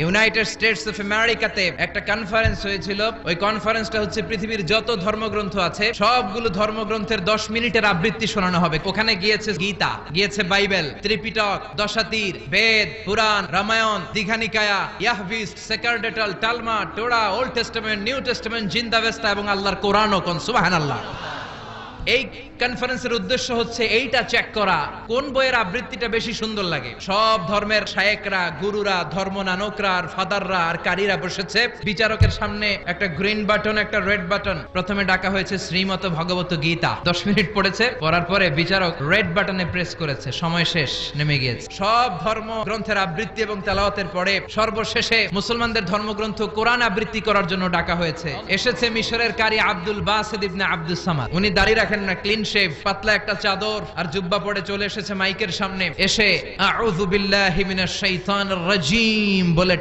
United states of আমেরিকাতে একটা conference হয়েছিল। ওই কনফারেন্সটা হচ্ছে পৃথিবীর যত ধর্মগ্রন্থ আছে সবগুলো ধর্মগ্রন্থের 10 মিনিটের আবৃত্তি শোনানো হবে। ওখানে গিয়েছে গীতা, গিয়েছে বাইবেল, ত্রিপিটক, দশাতীর, বেদ, পুরাণ, রামায়ণ, দীঘানিকায়া, ইয়াহভিস, সেকারডেটাল, Talmud, Torah, old testament, new testament, Zend Avesta এবং আল্লাহর কোরআনও। কোন সুবহানাল্লাহ। এই কনফারেন্সের উদ্দেশ্য হচ্ছে এইটা চেক করা কোন বইয়ের আবৃত্তিটা বেশি সুন্দর লাগে। সব ধর্মের শায়েকরা, গুরুরা, ধর্মনানকরা আর ফাদাররা আর কারীরা বসেছে বিচারকের সামনে। একটা গ্রিন বাটন, একটা রেড বাটন। প্রথমে ডাকা হয়েছে শ্রীমত ভগবত গীতা। 10 মিনিট পড়েছে, পড়ার পরে বিচারক রেড বাটনে প্রেস করেছে, সময় শেষ, নেমে গিয়েছে। সব ধর্ম গ্রন্থের আবৃত্তি এবং তেলাওয়াতের পরে সর্বশেষে মুসলমানদের ধর্মগ্রন্থ কোরআন আবৃত্তি করার জন্য ডাকা হয়েছে। এসেছে মিশরের কারি আব্দুল বাসিত ইবনে আব্দুস সামাদ। উনি দাড়ি রাখেন না, ক্লিন শেভ, পাতলা একটা চাদর আর জুব্বা পরে চলে এসেছে মাইকের সামনে। এসে আউযু বিল্লাহি মিনাশ শাইতানির রাজীম বলে